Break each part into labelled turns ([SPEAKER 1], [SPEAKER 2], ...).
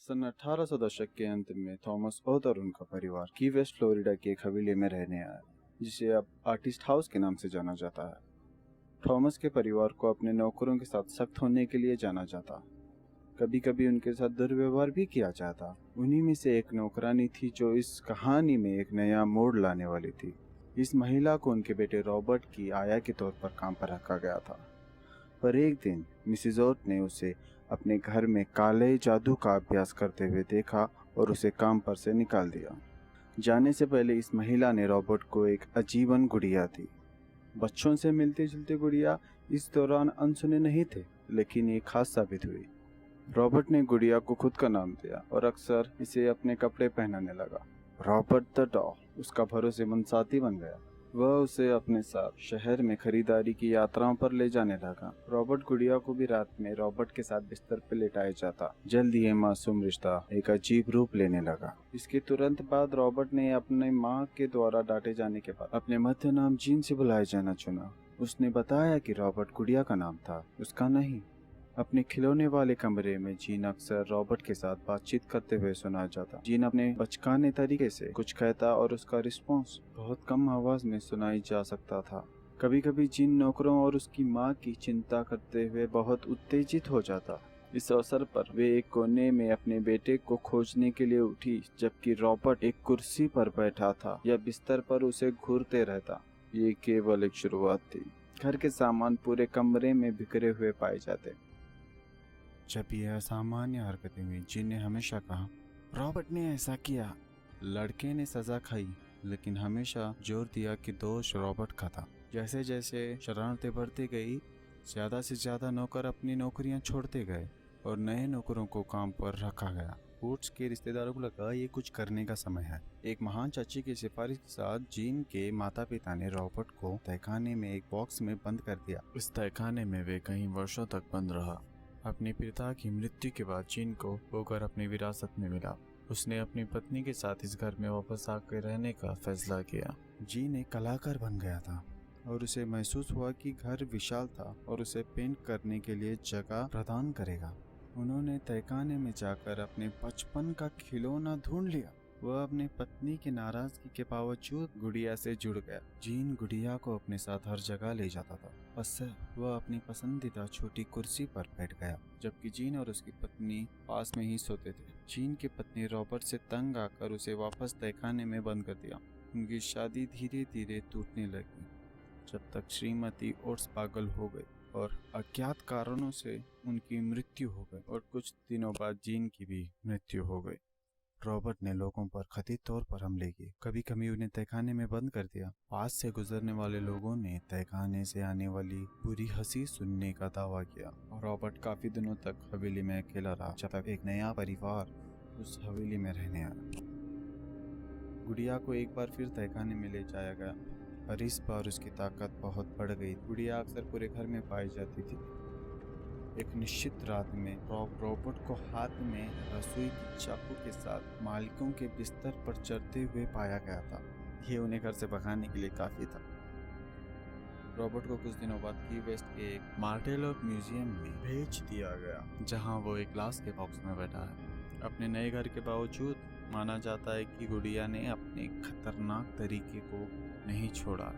[SPEAKER 1] सन 1800 दशक के अंत में थॉमस ओथ और उनका परिवार की वेस्ट फ्लोरिडा की एक हवेली में रहने आया, जिसे अब आर्टिस्ट हाउस के नाम से जाना जाता है। थॉमस के परिवार को अपने नौकरों के साथ सख्त होने के लिए जाना जाता, कभी कभी उनके साथ दुर्व्यवहार भी किया जाता। उन्हीं में से एक नौकरानी थी जो इस कहानी में एक नया मोड़ लाने वाली थी। इस महिला को उनके बेटे रॉबर्ट की आया के तौर पर काम पर रखा गया था, पर एक दिन मिसेज ओथ ने उसे अपने घर में काले जादू का अभ्यास करते हुए देखा और उसे काम पर से निकाल दिया। जाने से पहले इस महिला ने रॉबर्ट को एक अजीबन गुड़िया दी। बच्चों से मिलते जुलते गुड़िया इस दौरान अनसुने नहीं थे, लेकिन ये खास साबित हुई। रॉबर्ट ने गुड़िया को खुद का नाम दिया और अक्सर इसे अपने कपड़े पहनाने लगा। रॉबर्ट द डॉल उसका भरोसेमंद साथी बन गया। वह उसे अपने साथ शहर में खरीदारी की यात्राओं पर ले जाने लगा। रॉबर्ट गुड़िया को भी रात में रॉबर्ट के साथ बिस्तर पर लेटाया जाता। जल्द ये मासूम रिश्ता एक अजीब रूप लेने लगा। इसके तुरंत बाद रॉबर्ट ने अपने माँ के द्वारा डांटे जाने के बाद अपने मध्य नाम जीन से बुलाया जाना चुना। उसने बताया कि रॉबर्ट गुड़िया का नाम था, उसका नहीं। अपने खिलौने वाले कमरे में जीन अक्सर रॉबर्ट के साथ बातचीत करते हुए सुना जाता। जीन अपने बचकाने तरीके से कुछ कहता और उसका रिस्पॉन्स बहुत कम आवाज में सुनाई जा सकता था। कभी कभी जीन नौकरों और उसकी माँ की चिंता करते हुए बहुत उत्तेजित हो जाता। इस अवसर पर वे एक कोने में अपने बेटे को खोजने के लिए उठी, जबकि रॉबर्ट एक कुर्सी पर बैठा था या बिस्तर पर उसे घूरते रहता। ये केवल एक शुरुआत थी। घर के सामान पूरे कमरे में बिखरे हुए पाए जाते। जब यह असामान्य हरकतें हुई, जीन ने हमेशा कहा, रॉबर्ट ने ऐसा किया। लड़के ने सजा खाई, लेकिन हमेशा जोर दिया कि दोष रॉबर्ट का था। जैसे जैसे शरारतें बढ़ती गई, ज्यादा से ज्यादा नौकर अपनी नौकरियां छोड़ते गए और नए नौकरों को काम पर रखा गया। वुड्स के रिश्तेदारों को लगा ये कुछ करने का समय है। एक महान चाची की सिफारिश के साथ जीन के माता पिता ने रॉबर्ट को तहखाने में एक बॉक्स में बंद कर दिया। इस तहखाने में वे कई वर्षों तक बंद रहा। अपने पिता की मृत्यु के बाद जीन को वो घर अपनी विरासत में मिला। उसने अपनी पत्नी के साथ इस घर में वापस आकर रहने का फैसला किया। जीन एक कलाकार बन गया था और उसे महसूस हुआ कि घर विशाल था और उसे पेंट करने के लिए जगह प्रदान करेगा। उन्होंने तहखाने में जाकर अपने बचपन का खिलौना ढूंढ लिया। वह अपनी पत्नी की नाराजगी के बावजूद गुड़िया से जुड़ गया। जीन गुड़िया को अपने साथ हर जगह ले जाता था। अक्सर वह अपनी पसंदीदा छोटी कुर्सी पर बैठ गया, जबकि जीन और उसकी पत्नी पास में ही सोते थे। जीन की पत्नी रॉबर्ट से तंग आकर उसे वापस तहखाने में बंद कर दिया। उनकी शादी धीरे धीरे टूटने लगी, जब तक श्रीमती ओट्स पागल हो गई और अज्ञात कारणों से उनकी मृत्यु हो गई। और कुछ दिनों बाद जीन की भी मृत्यु हो गई। रॉबर्ट ने लोगों पर कथित तौर पर हमले किए, कभी कभी उन्हें तहखाने में बंद कर दिया। पास से गुजरने वाले लोगों ने तहखाने से आने वाली बुरी हंसी सुनने का दावा किया और रॉबर्ट काफी दिनों तक हवेली में अकेला रहा, जब तक एक नया परिवार उस हवेली में रहने आया। गुड़िया को एक बार फिर तहखाने में ले जाया गया, पर इस बार उसकी ताकत बहुत बढ़ गई। गुड़िया अक्सर पूरे घर में पाई जाती थी। एक निश्चित रात में रॉबर्ट को हाथ में रसोई की चाकू के साथ मालिकों के बिस्तर पर चढ़ते हुए पाया गया था। ये उन्हें घर से भगाने के लिए काफी था। रॉबर्ट को कुछ दिनों बाद की वेस्ट के एक मार्टेलो म्यूजियम में भेज दिया गया, जहां वो एक ग्लास के बॉक्स में बैठा है। अपने नए घर के बावजूद माना जाता है कि गुड़िया ने अपने खतरनाक तरीके को नहीं छोड़ा।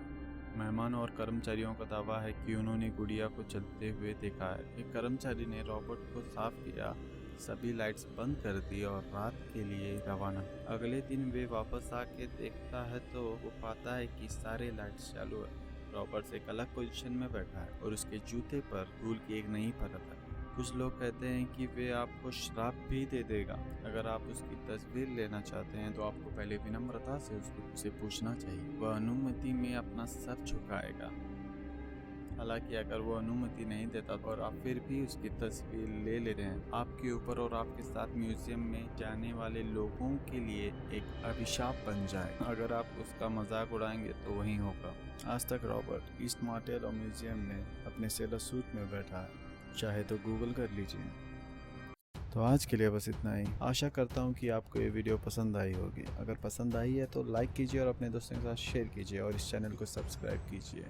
[SPEAKER 1] मेहमानों और कर्मचारियों का दावा है कि उन्होंने गुड़िया को चलते हुए देखा है। एक कर्मचारी ने रॉबर्ट को साफ किया, सभी लाइट्स बंद कर दी और रात के लिए रवाना। अगले दिन वे वापस आके देखता है तो वो पाता है कि सारे लाइट्स चालू है। रॉबर्ट एक अलग पोजीशन में बैठा है और उसके जूते पर धूल की एक नई परत है। कुछ लोग कहते हैं कि वे आपको श्राप भी दे देगा। अगर आप उसकी तस्वीर लेना चाहते हैं तो आपको पहले विनम्रता से उसे पूछना चाहिए। वह अनुमति में अपना सर झुकाएगा। हालांकि अगर वो अनुमति नहीं देता और आप फिर भी उसकी तस्वीर ले लेते हैं, आपके ऊपर और आपके साथ म्यूजियम में जाने वाले लोगों के लिए एक अभिशाप बन जाए। अगर आप उसका मजाक उड़ाएंगे तो वही होगा। आज तक रॉबर्ट ईस्ट मार्टेलो म्यूजियम में अपने सेलर सूट में बैठा है, चाहे तो गूगल कर लीजिए। तो आज के लिए बस इतना ही। आशा करता हूँ कि आपको ये वीडियो पसंद आई होगी। अगर पसंद आई है तो लाइक कीजिए और अपने दोस्तों के साथ शेयर कीजिए और इस चैनल को सब्सक्राइब कीजिए।